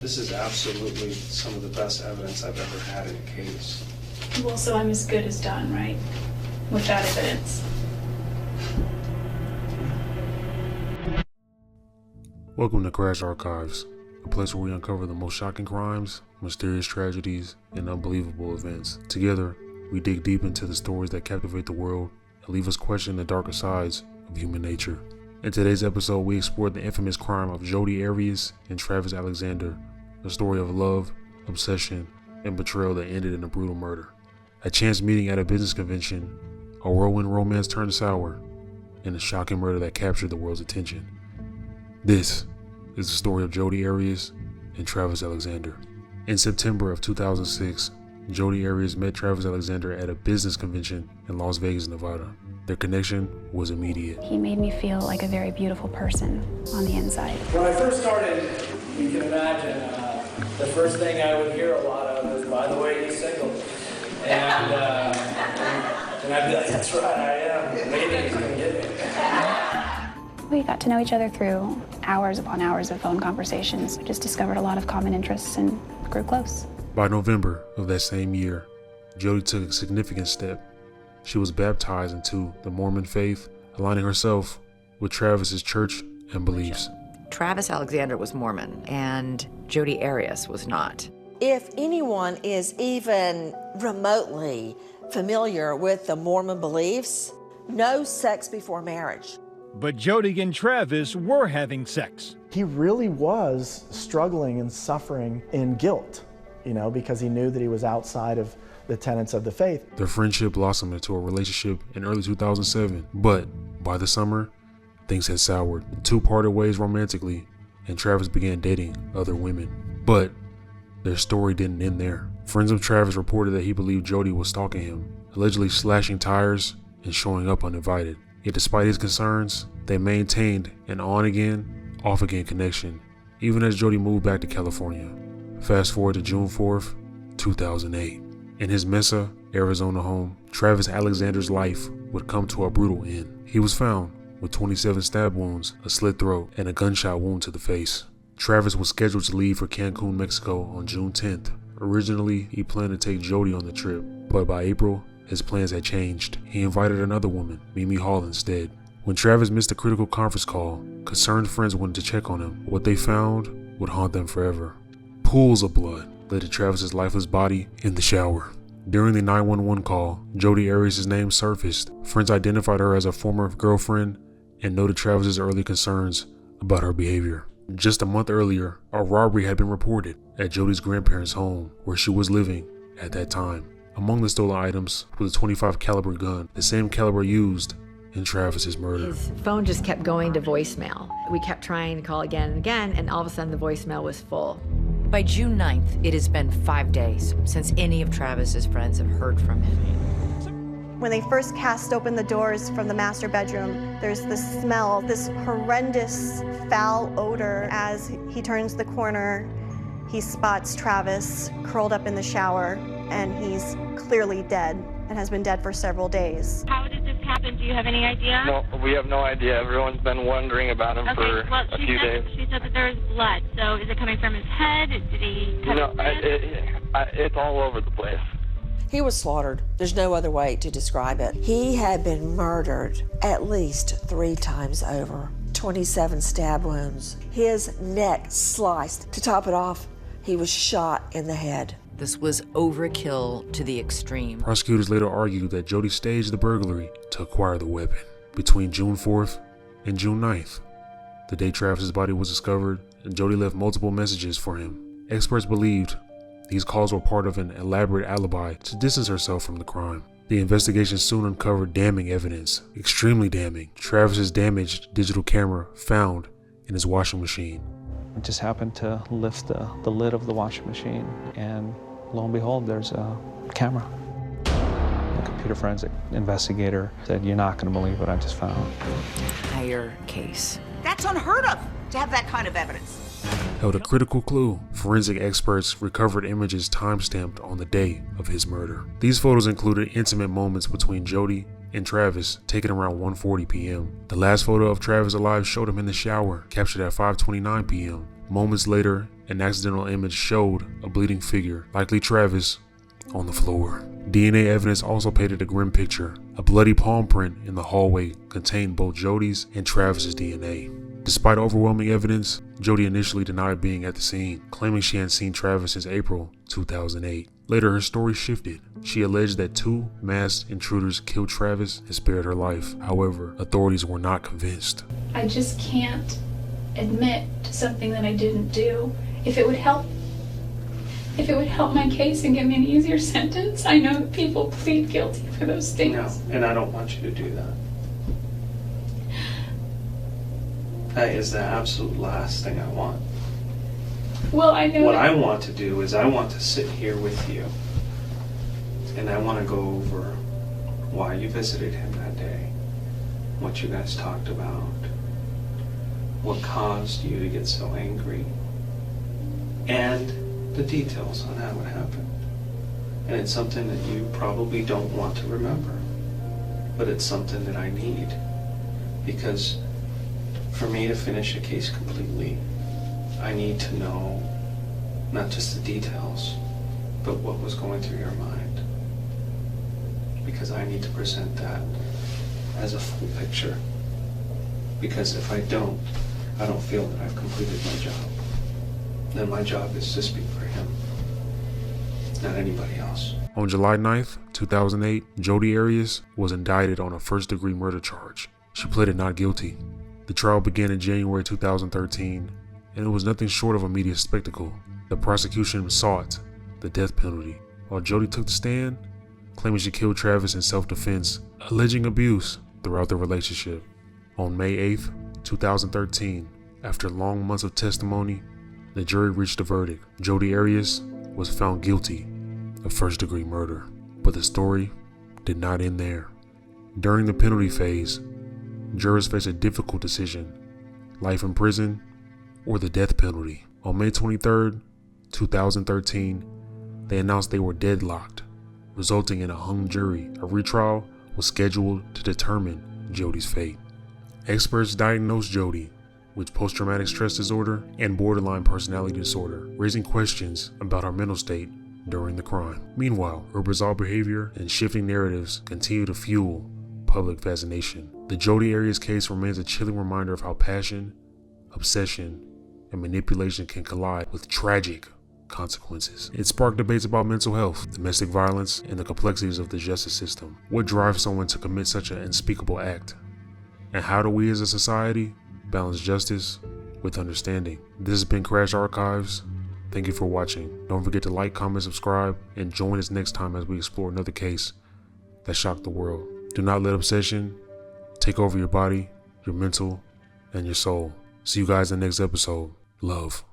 This is absolutely some of the best evidence I've ever had in a case. Well, so I'm as good as done, right? With that evidence. Welcome to Crash Archives, a place where we uncover the most shocking crimes, mysterious tragedies, and unbelievable events. Together, we dig deep into the stories that captivate the world and leave us questioning the darker sides of human nature. In today's episode, we explore the infamous crime of Jodi Arias and Travis Alexander, a story of love, obsession, and betrayal that ended in a brutal murder. A chance meeting at a business convention, a whirlwind romance turned sour, and a shocking murder that captured the world's attention. This is the story of Jodi Arias and Travis Alexander. In September of 2006, Jodi Arias met Travis Alexander at a business convention in Las Vegas, Nevada. Their connection was immediate. He made me feel like a very beautiful person on the inside. When I first started, you can imagine, the first thing I would hear a lot of is, by the way, he's single. And I'd be like, that's right, I am. Maybe he's gonna get me. We got to know each other through hours upon hours of phone conversations. We just discovered a lot of common interests and grew close. By November of that same year, Jodi took a significant step. She was baptized into the Mormon faith, aligning herself with Travis's church and beliefs. Travis Alexander was Mormon, and Jodi Arias was not. If anyone is even remotely familiar with the Mormon beliefs, no sex before marriage. But Jodi and Travis were having sex. He really was struggling and suffering in guilt, because he knew that he was outside of the tenets of the faith. Their friendship blossomed into a relationship in early 2007, but by the summer, things had soured. The two parted ways romantically, and Travis began dating other women. But their story didn't end there. Friends of Travis reported that he believed Jodi was stalking him, allegedly slashing tires and showing up uninvited. Yet despite his concerns, they maintained an on-again, off-again connection, even as Jodi moved back to California. Fast forward to June 4th, 2008. In his Mesa, Arizona home, Travis Alexander's life would come to a brutal end. He was found with 27 stab wounds, a slit throat, and a gunshot wound to the face. Travis was scheduled to leave for Cancun, Mexico on June 10th. Originally, he planned to take Jodi on the trip, but by April, his plans had changed. He invited another woman, Mimi Hall, instead. When Travis missed a critical conference call, concerned friends went to check on him. What they found would haunt them forever. Pools of blood led to Travis's lifeless body in the shower. During the 911 call, Jodi Arias' name surfaced. Friends identified her as a former girlfriend and noted Travis's early concerns about her behavior. Just a month earlier, a robbery had been reported at Jodi's grandparents' home, where she was living at that time. Among the stolen items was a .25 caliber gun, the same caliber used in Travis's murder. His phone just kept going to voicemail. We kept trying to call again and again, and all of a sudden the voicemail was full. By June 9th, it has been 5 days since any of Travis's friends have heard from him. When they first cast open the doors from the master bedroom, there's this smell, this horrendous foul odor. As he turns the corner, he spots Travis curled up in the shower, and he's clearly dead and has been dead for several days. How did this happen? Do you have any idea? No, we have no idea. Everyone's been wondering about him for a few days. She said that there was blood. So is it coming from his head? Did he cut his hand? It's all over the place. He was slaughtered. There's no other way to describe it. He had been murdered at least 3 times over. 27 stab wounds. His neck sliced. To top it off, he was shot in the head. This was overkill to the extreme. Prosecutors later argued that Jodi staged the burglary to acquire the weapon. Between June 4th and June 9th, the day Travis's body was discovered, Jodi left multiple messages for him. Experts believed these calls were part of an elaborate alibi to distance herself from the crime. The investigation soon uncovered damning evidence, extremely damning. Travis's damaged digital camera found in his washing machine. I just happened to lift the lid of the washing machine, and lo and behold, there's a camera. The computer forensic investigator said, "You're not going to believe what I just found." Entire case. That's unheard of, to have that kind of evidence. Held a critical clue. Forensic experts recovered images time-stamped on the day of his murder. These photos included intimate moments between Jodi and Travis, taken around 1:40 p.m. The last photo of Travis alive showed him in the shower, captured at 5:29 p.m. Moments later, an accidental image showed a bleeding figure, likely Travis, on the floor. DNA evidence also painted a grim picture. A bloody palm print in the hallway contained both Jodi's and Travis's DNA. Despite overwhelming evidence, Jodi initially denied being at the scene, claiming she hadn't seen Travis since April 2008. Later, her story shifted. She alleged that 2 masked intruders killed Travis and spared her life. However, authorities were not convinced. I just can't admit to something that I didn't do. If it would help my case and give me an easier sentence, I know that people plead guilty for those things. No, and I don't want you to do that. That is the absolute last thing I want. Well, I know what I want to do is I want to sit here with you and I want to go over why you visited him that day, what you guys talked about, what caused you to get so angry, and the details on how it happened. And it's something that you probably don't want to remember, but it's something that I need, because for me to finish a case completely, I need to know not just the details, but what was going through your mind. Because I need to present that as a full picture. Because if I don't feel that I've completed my job. Then my job is to speak for him, not anybody else. On July 9th, 2008, Jodi Arias was indicted on a first-degree murder charge. She pleaded not guilty. The trial began in January 2013, and it was nothing short of a media spectacle. The prosecution sought the death penalty, while Jodi took the stand, claiming she killed Travis in self-defense, alleging abuse throughout the relationship. On May 8th, 2013, after long months of testimony, the jury reached a verdict. Jodi Arias was found guilty of first-degree murder, but the story did not end there. During the penalty phase, jurors faced a difficult decision: life in prison or the death penalty. On May 23rd, 2013, they announced they were deadlocked, resulting in a hung jury. A retrial was scheduled to determine Jodi's fate. Experts diagnosed Jodi with post-traumatic stress disorder and borderline personality disorder, raising questions about her mental state during the crime. Meanwhile, her bizarre behavior and shifting narratives continue to fuel public fascination. The Jodi Arias case remains a chilling reminder of how passion, obsession, and manipulation can collide with tragic consequences. It sparked debates about mental health, domestic violence, and the complexities of the justice system. What drives someone to commit such an unspeakable act? And how do we as a society balance justice with understanding? This has been Crash Archives. Thank you for watching. Don't forget to like, comment, subscribe, and join us next time as we explore another case that shocked the world. Do not let obsession take over your body, your mental, and your soul. See you guys in the next episode. Love.